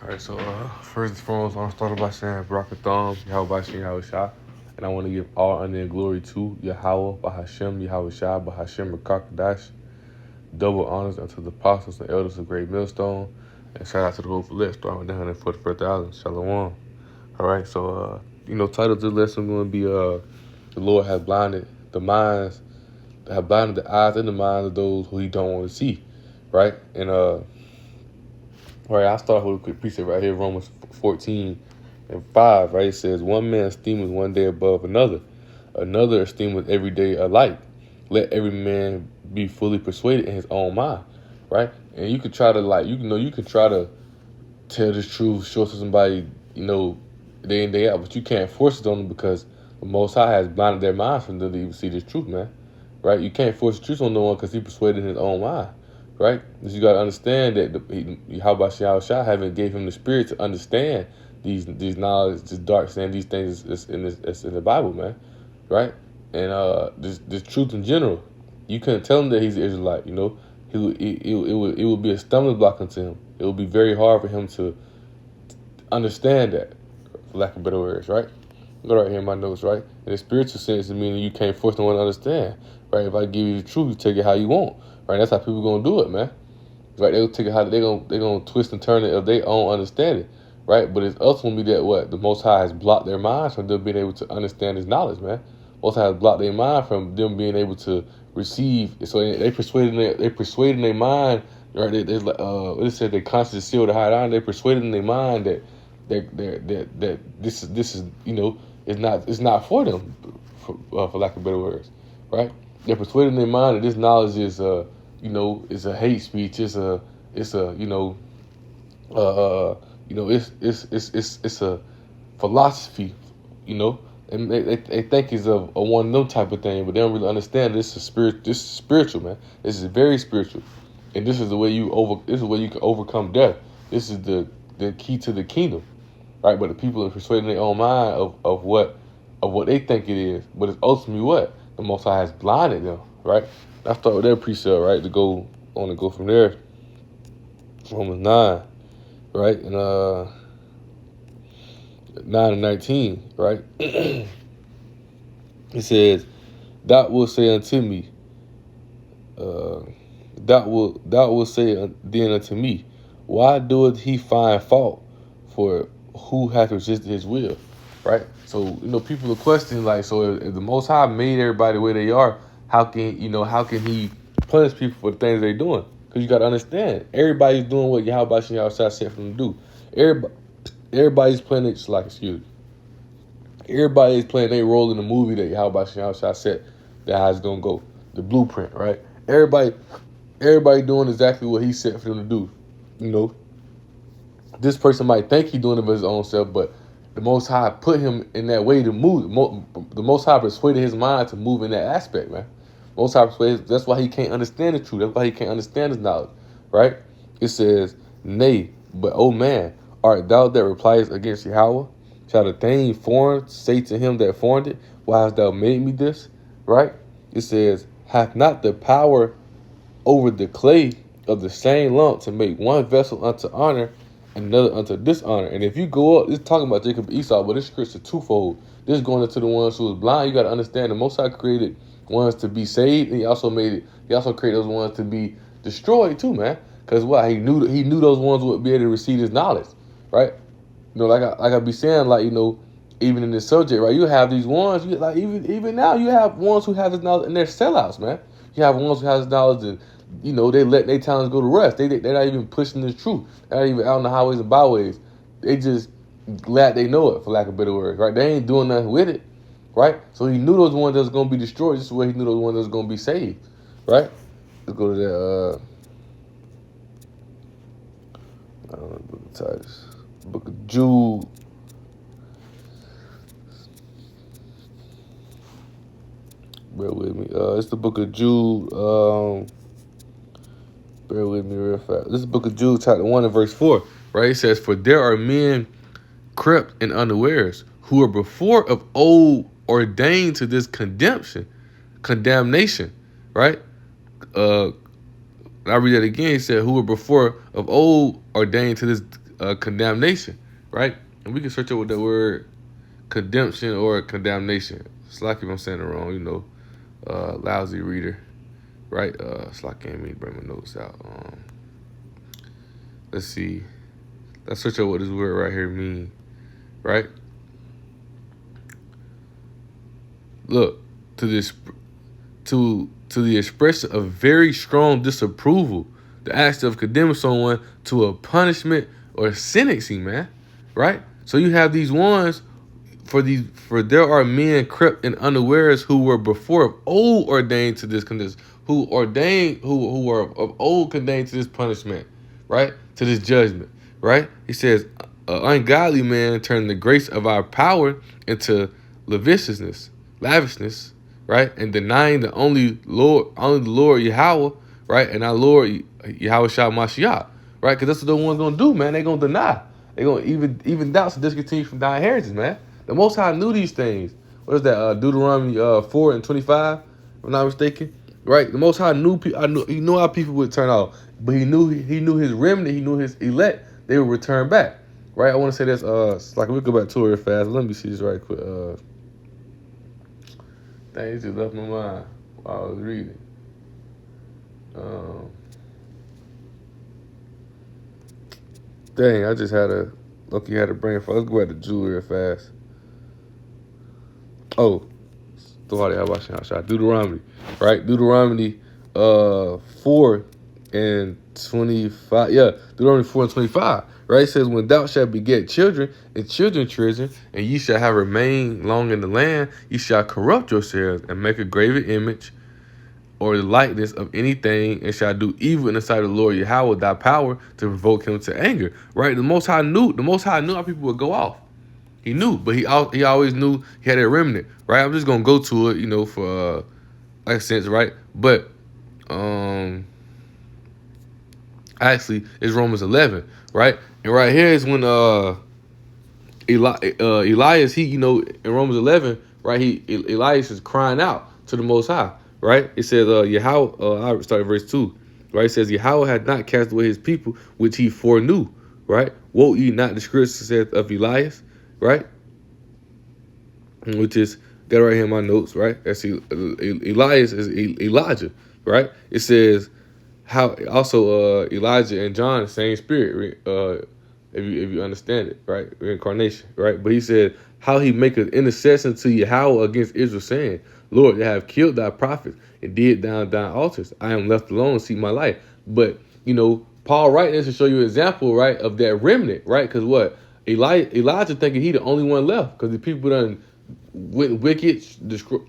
All right, so first and foremost, I want to start by saying Barakatham, Yahweh Bashem, Yahweh Shah. And I want to give all honor and glory to Yahweh, Bahashem, Yahweh Shah, Bahashem, Rakakadash. Double honors unto the apostles and elders of Great Millstone. And shout out to the whole list, starting with 144,000. Shalom. All right, so, title of this lesson going to be The Lord has blinded the minds, have blinded the eyes and the minds of those who he don't want to see, right? And, all right, I'll start with a quick precept right here, Romans 14:5, right? It says, one man esteemeth one day above another, another esteemeth every day alike. Let every man be fully persuaded in his own mind, right? And you could try to you could try to tell the truth, show to somebody, day in, day out, but you can't force it on them because the Most High has blinded their minds from them to even see this truth, man, right? You can't force the truth on no one because he persuaded in his own mind. Right? Because you got to understand that Yahweh Shah haven't gave him the spirit to understand these knowledge, this dark saying these things is in the Bible, man. Right? And this truth in general, you couldn't tell him that he's an Israelite. It would be a stumbling block unto him. It would be very hard for him to understand that, for lack of better words, right? Go right here in my notes, right? In the spiritual sense, it means you can't force no one to understand, right? If I give you the truth, you take it how you want, right? That's how people gonna do it, man. Right? They'll take it how they gonna twist and turn it of their own understanding, right? But it's ultimately that what the Most High has blocked their minds from them being able to understand His knowledge, man. Most High has blocked their mind from them being able to receive. So they persuading their mind, right? They like what it said, they constantly seal the hide iron. They persuaded in their mind that this is it's not for them, for lack of better words, right? They're persuaded in their mind that this knowledge is it's a hate speech. It's a it's a philosophy, and they think it's a one of them type of thing, but they don't really understand this is spirit. This is spiritual, man. This is very spiritual, and this is the way This is the way you can overcome death. This is the key to the kingdom, right? But the people are persuading their own mind of what they think it is, but it's ultimately what the Most High has blinded them, right? I start with that precept, right? To go from there. Romans 9, right? And 9:19, right? It says, "Thou wilt say unto me, thou wilt say then unto me, why doeth he find fault? For who hath resisted his will?" Right? So people are questioning like, so if the Most High made everybody the way they are, how can he punish people for the things they're doing? Because you got to understand, everybody's doing what Yahweh Shah said for them to do. Everybody's playing it just like, excuse me. Everybody's playing their role in the movie that Yahweh Shah said that how it's gonna go, the blueprint, right? Everybody doing exactly what he said for them to do. This person might think he's doing it for his own self, but the Most High put him in that way to move. The Most High persuaded his mind to move in that aspect, man. Most High persuaded. That's why he can't understand the truth. That's why he can't understand his knowledge, right? It says, "Nay, but O man, art thou that repliest against Yahweh? Shall the thing formed say to him that formed it, why hast thou made me this?" Right? It says, "Hath not the power over the clay of the same lump to make one vessel unto honor and another unto dishonor." And if you go up, it's talking about Jacob and Esau, but this scripture twofold. This is going into the ones who was blind. You got to understand the Most High created ones to be saved, and he also created those ones to be destroyed too, man. Because why? He knew those ones would be able to receive his knowledge, right? Like I be saying, even in this subject, right? You have these ones, even now, you have ones who have this knowledge and they're sellouts, man. You have ones who have this knowledge and they let their talents go to rest. They're not even pushing the truth. They're not even out on the highways and byways. They just glad they know it, for lack of better words, right? They ain't doing nothing with it, right? So he knew those ones that was gonna be destroyed, just the way he knew those ones that was gonna be saved, right? Let's go to that. I don't know, book of Titus, book of Jude. Bear with me. It's the book of Jude. Bear with me real fast. This is the book of Jude, chapter 1 and verse 4. Right? It says, "For there are men crept and unawares, who were before of old ordained to this condemnation." Right? I read that again. He said, "Who were before of old ordained to this condemnation, right? And we can search up with the word condemption or condemnation. It's like if I'm saying it wrong, lousy reader, right? It's like I can't even bring my notes out. Let's see. Let's search up what this word right here mean, right? Look, to this to the expression of very strong disapproval, the act of condemning someone to a punishment or sentencing, man, right? So you have these ones for there are men crept and unawares who were before of old ordained to this condition, who were of old condemned to this punishment, right? To this judgment, right? He says, ungodly man turned the grace of our power into lavishness, right? And denying the only the Lord Yahweh, right? And our Lord Yahweh Shah Mashiach, right? Because that's what the one's gonna do, man. They're gonna deny. They're gonna even doubt to discontinue from thy inheritance, man. The Most High knew these things. What is that? Deuteronomy 4:25, if I'm not mistaken, right? The Most High knew. He knew how people would turn out, but he knew his remnant. He knew his elect. They would return back, right? I want to say this. Like we'll go back to it real fast. Let me see this right quick. Dang, it just left my mind while I was reading. Dang, I just had a brain fart. Let's go back to Julie real fast. Oh, Deuteronomy, right? Deuteronomy 4:25. Yeah, Deuteronomy 4:25. Right? It says, when thou shalt beget children and children, and ye shall have remained long in the land, ye shall corrupt yourselves and make a graven image or the likeness of anything, and shall do evil in the sight of the Lord Yahweh thy power to provoke him to anger. Right? The Most High knew how people would go off. He knew, but he always knew he had a remnant, right? I'm just gonna go to it, for like a sense, right? But actually, it's Romans 11, right? And right here is when Elias, in Romans 11, right? Elias is crying out to the Most High, right? It says Yahweh. I start at verse 2, right? It says Yahweh had not cast away his people, which he foreknew, right? Wote ye not the scripture saith of Elias, right? Which is, got right here in my notes, right? That's Elias is Elijah, right? It says how also Elijah and John, the same spirit, if you understand it, right? Reincarnation, right? But he said how he maketh intercession to Yahweh against Israel, saying, Lord, they have killed thy prophets and did down thine altars. I am left alone and see my life. But Paul writing this to show you an example, right, of that remnant, right? Because what? Elijah thinking he the only one left because the people done went wicked,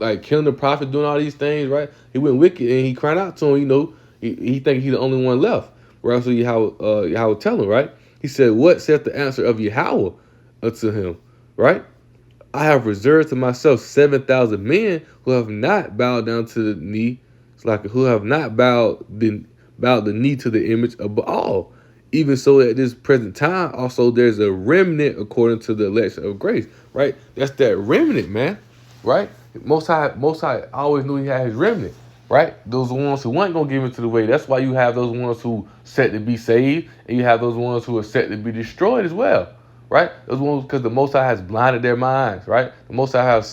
like killing the prophet, doing all these things, right? He went wicked and he cried out to him, he think he the only one left. Right? So Yahweh tell him, right? He said, what saith the answer of Yahweh unto him, right? I have reserved to myself 7,000 men who have not bowed down to the knee, who have not bowed the knee to the image of Baal. Even so, at this present time, also there's a remnant according to the election of grace, right? That's that remnant, man, right? Most High always knew he had his remnant, right? Those ones who weren't gonna give into the way. That's why you have those ones who set to be saved, and you have those ones who are set to be destroyed as well, right? Those ones because the Most High has blinded their minds, right? The Most High have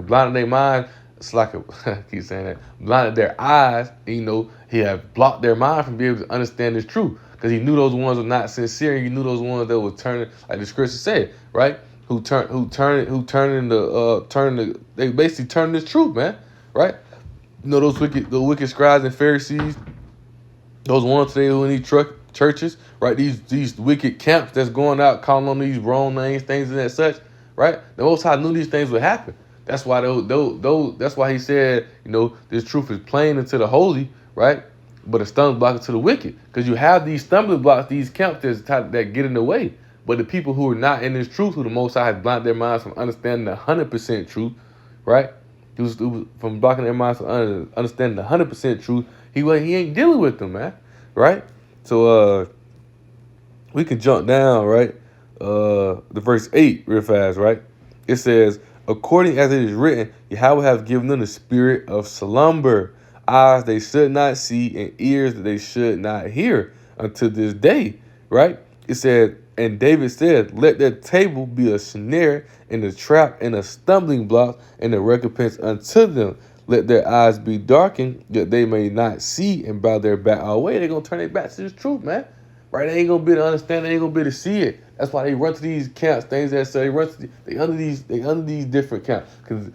blinded their mind. I keep saying that, blinded their eyes. And, he have blocked their mind from being able to understand this truth. Because he knew those ones were not sincere. And he knew those ones that were turning, like the scripture said, right? They basically turn this truth, man, right? Those wicked scribes and Pharisees, those ones today who in these churches, right? These wicked camps that's going out calling on these wrong names, things and that such, right? The Most High knew these things would happen. That's why that's why he said, this truth is plain into the holy, right? But a stumbling block to the wicked, because you have these stumbling blocks, these camps that get in the way. But the people who are not in this truth, who the Most High has blinded their minds from understanding the 100% truth, right? He was from blocking their minds from understanding the 100% truth. He ain't dealing with them, man, right? So we can jump down, right? The verse 8 real fast, right? It says, according as it is written, Yahweh has given them the spirit of slumber, eyes they should not see, and ears that they should not hear unto this day, right? It said, And David said, let their table be a snare and a trap and a stumbling block and a recompense unto them. Let their eyes be darkened that they may not see and bow their back away. They're going to turn their back to this truth, man. Right? They ain't going to be able to understand. They ain't going to be able to see it. That's why they run to these camps, things that say they under these different camps. Because,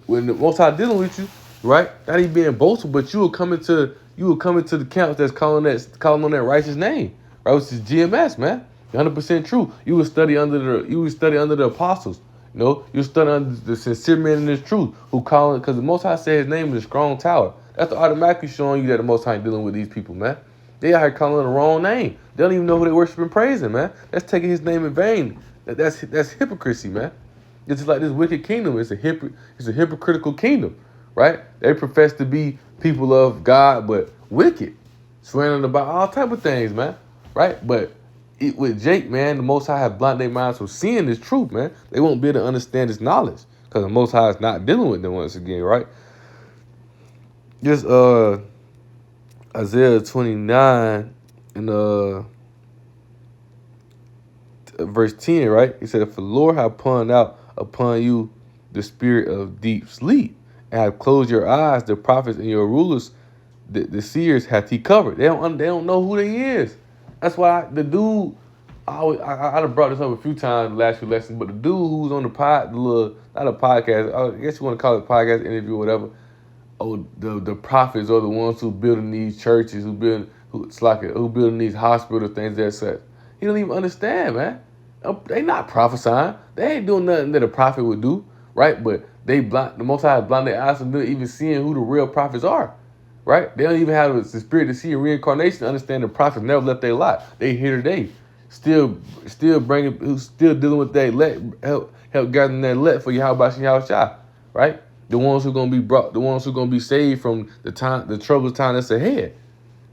when the Most High dealing with you, right? Not even being boastful, but you will come into the camps that's calling on that righteous name. Right? Which is GMS, man. 100% true. You will study under the apostles. You study under the sincere men in this truth who call it, because the Most High said his name is a strong tower. That's automatically showing you that the Most High ain't dealing with these people, man. They out here calling the wrong name. They don't even know who they worship and praising, man. That's taking his name in vain. That's hypocrisy, man. It's just like this wicked kingdom. It's a hypocritical kingdom, right? They profess to be people of God, but wicked, swearing about all type of things, man, right? But with Jake, man, the Most High have blinded their minds from seeing this truth, man. They won't be able to understand this knowledge because the Most High is not dealing with them once again, right? Just Isaiah 29 and verse 10, right? He said, if the Lord have poured out upon you the spirit of deep sleep and have closed your eyes, the prophets and your rulers, the seers hath he covered. They don't know who they is. That's why the dude, I done brought this up a few times in the last few lessons, but the dude who's on not a podcast, I guess you want to call it a podcast interview or whatever. Oh, the prophets are the ones who building these churches, who building these hospitals, things that such. He don't even understand, man. They not prophesying. They ain't doing nothing that a prophet would do, right? But the Most High blind their eyes from even seeing who the real prophets are, right? They don't even have the spirit to see a reincarnation to understand the prophets never left their lot. They here today, still dealing with that help gathering that let for Yahweh Shah, right? The ones who gonna be saved from the troublous time that's ahead,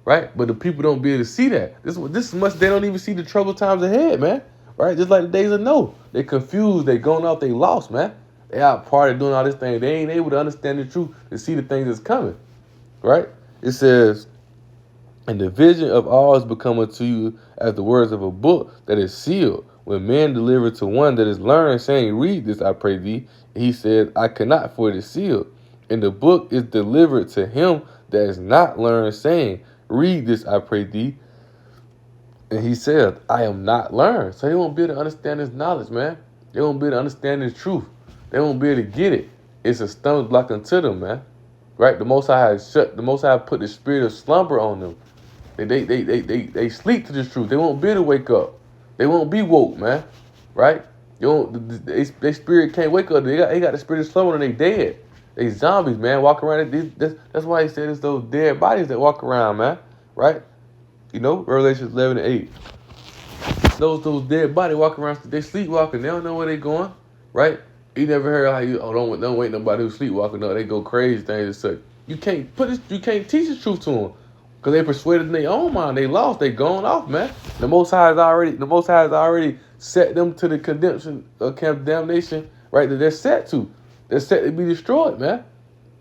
right? But the people don't be able to see that. They don't even see the troubled times ahead, man. Right? Just like the days of Noah. They confused, they going out, they lost, man. They out party doing all this thing. They ain't able to understand the truth and see the things that's coming. Right? It says, and the vision of all is become unto you as the words of a book that is sealed. When men deliver to one that is learned, saying, read this, I pray thee. And he said, I cannot, for it is sealed. And the book is delivered to him that is not learned, saying, read this, I pray thee. And he said, I am not learned. So they won't be able to understand this knowledge, man. They won't be able to understand this truth. They won't be able to get it. It's a stumbling block unto them, man. Right? The Most High put the spirit of slumber on them. They sleep to this truth. They won't be able to wake up. They won't be woke, man. Right? They spirit can't wake up. They got the spirit of slumber and they dead. They zombies, man, walk around. That's why he said it's those dead bodies that walk around, man. Right? Revelation 11 and 8. Those dead bodies walking around, they sleepwalking. They don't know where they going, right? You never heard how don't wait nobody who's sleepwalking. No, they go crazy things and such. You can't teach the truth to them because they persuaded in their own mind. They lost. They gone off, man. The Most High has already set them to the condemnation, right? That they're set to. They're set to be destroyed, man.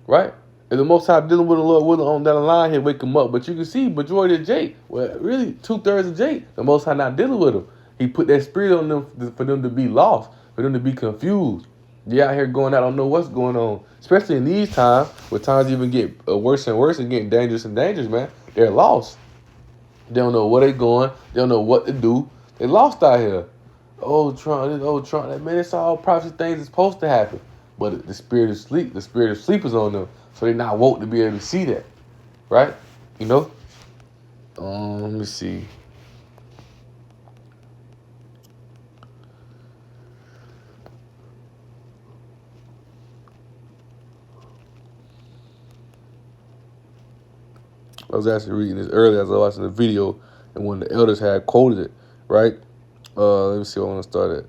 Right? And the Most High dealing with the Lord willing on that line here, wake them up. But you can see majority of Jake, well, really 2/3 of Jake, the Most High not dealing with them. He put that spirit on them for them to be lost, for them to be confused. They out here going out, don't know what's going on. Especially in these times, where times even get worse and worse and getting dangerous and dangerous, man. They're lost. They don't know where they're going. They don't know what to do. They lost out here. Trump, man, it's all prophecy things that's supposed to happen. But the spirit of sleep is on them. So they're not woke to be able to see that. Right? Let me see. I was actually reading this earlier as I was watching the video, and one of the elders had quoted it, right? Let me see where I want to start at.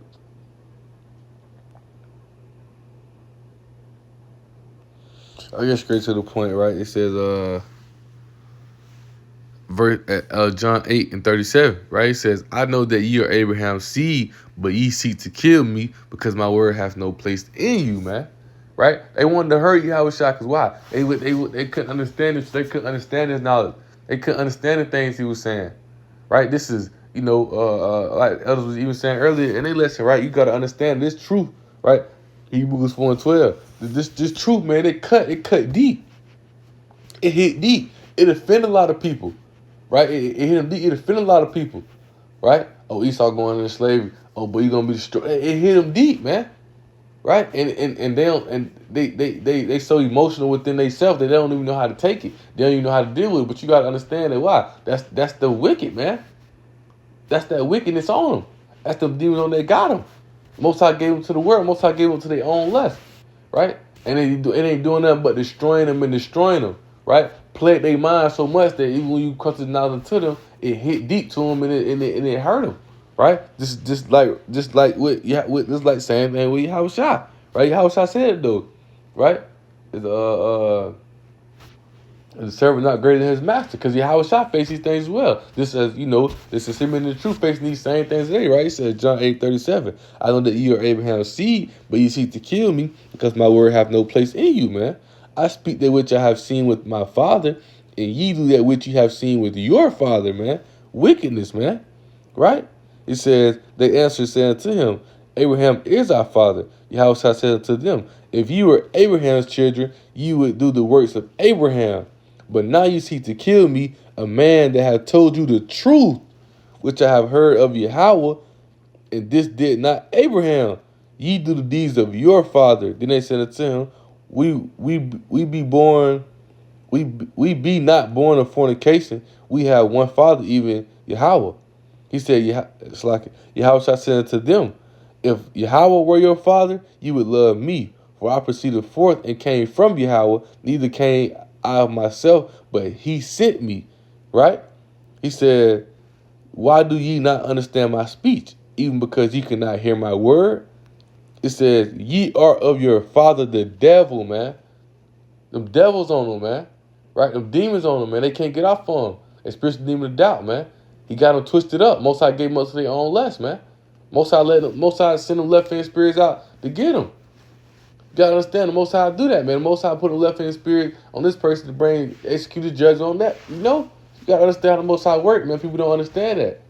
I'll get straight to the point, right? It says, John 8 and 37, right? It says, I know that ye are Abraham's seed, but ye seek to kill me because my word hath no place in you, man. Right? They wanted to hurt Yahweh Shah because why? They couldn't understand it. They couldn't understand his knowledge. They couldn't understand the things he was saying. Right? This is Like others was even saying earlier in their lesson, right? You got to understand this truth, right? Hebrews 4:12. This truth, man, it cut deep. It hit deep. It offended a lot of people, right? It hit them deep. It offended a lot of people, right? Oh, Esau going into slavery. Oh, but you're gonna be destroyed. It hit them deep, man, right? And they don't, and they so emotional within themselves that they don't even know how to take it. They don't even know how to deal with it. But you gotta understand that why? That's the wicked, man. That's that wickedness on them. That's the demons on they got them. Most High gave them to the world. Most High gave them to their own lust, right? And it ain't doing nothing but destroying them and destroying them, right? Plague their mind so much that even when you cut the knowledge to them, it hit deep to them and it hurt them, right? Just like with like same thing with Yahweh Shai, right? Yahweh Shai said it though, right? It's the servant not greater than his master, because Yahweh Shai face these things as well. This is, this is him in the truth facing these same things today, right? He said, John 8:37, I know that you are Abraham's seed, but you seek to kill me, because my word have no place in you, man. I speak that which I have seen with my father, and ye do that which you have seen with your father, man. Wickedness, man. Right? It says, they answered, saying to him, Abraham is our father. Yahweh Shai said unto them, if you were Abraham's children, you would do the works of Abraham. But now you seek to kill me, a man that hath told you the truth, which I have heard of Yahweh, and this did not Abraham. Ye do the deeds of your father. Then they said unto him, we be born, we be not born of fornication. We have one father, even Yahweh. He said, it's like Yahweh said unto them, if Yahweh were your father, you would love me. For I proceeded forth and came from Yahweh, neither came I of myself, but he sent me. Right? He said, why do ye not understand my speech, even because ye cannot hear my word? It says, ye are of your father the devil, man. Them devils on them, man. Right? Them demons on them, man. They can't get off on them. A spiritual demon of doubt, man. He got them twisted up. Most High gave them up to their own lust, man. Most High send them left hand spirits out to get them. You gotta understand the Most High do that, man. The Most High put a left hand spirit on this person to bring execute the judge on that. You gotta understand how the Most High work, man. People don't understand that.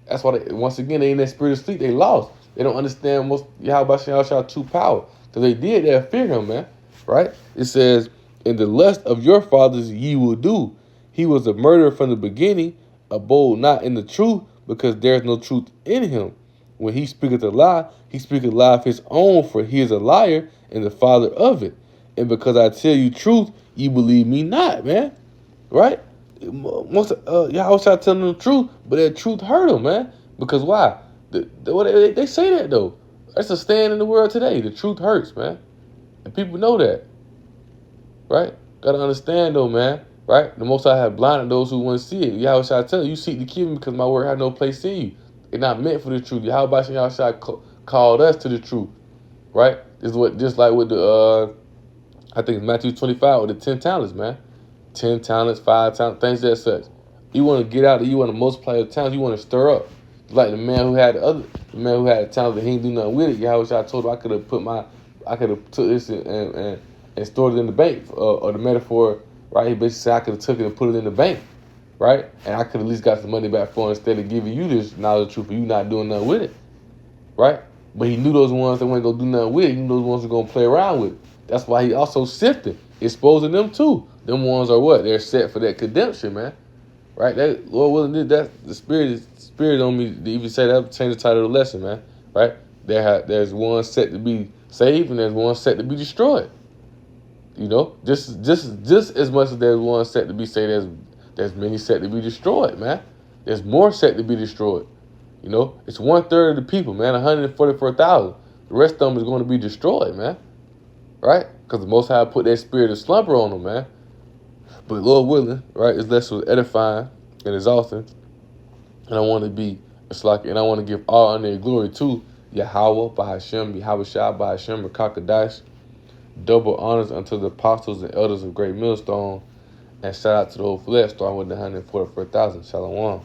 That's why once again they in that spirit of sleep. They lost. They don't understand most Yahweh Shai true power. Because they did, they'll fear him, man. Right? It says, in the lust of your fathers ye will do. He was a murderer from the beginning, abode not in the truth, because there is no truth in him. When he speaketh a lie, he speaketh a lie of his own, for he is a liar and the father of it. And because I tell you truth, you believe me not, man. Right? Y'all try telling them the truth, but that truth hurt them, man. Because why? They say that, though. That's a stand in the world today. The truth hurts, man. And people know that. Right? Got to understand, though, man. Right? The Most High have blinded those who want to see it. Yahweh Shai tell you seek to kill me because my word had no place in you. They're not meant for the truth. Yahweh Shai called us to the truth. Right? This is what, just like with the, I think it's Matthew 25 with the 10 talents, man. 10 talents, 5 talents, things that such. You want to get out, you want to multiply your talents, you want to stir up. Like the man who had the talent that he didn't do nothing with it. Yahweh Shai told him I could have took this and stored it in the bank, or the metaphor, right? He basically said I could have took it and put it in the bank, right? And I could at least got some money back for it instead of giving you this knowledge of truth for you not doing nothing with it, right? But he knew those ones that weren't going to do nothing with it. He knew those ones that were going to play around with it. That's why he also sifted, exposing them too. Them ones are what? They're set for that condemnation, man. Right? That Lord willing did that. The spirit on me to even say that, change the title of the lesson, man. Right? There's one set to be saved and there's one set to be destroyed. Just as much as there's one set to be saved, there's many set to be destroyed, man. There's more set to be destroyed. It's 1/3 of the people, man, 144,000. The rest of them is going to be destroyed, man. Right? Because the Most High put that spirit of slumber on them, man. But Lord willing, right, this lesson was edifying and exalting. And I want to give all honor and glory to Yahweh, Bahashem, Yahweh Shai, Bahashem, Rakakadash. Double honors unto the apostles and elders of Great Millstone. And shout out to the whole flesh, starting with the 144,000. Shalom.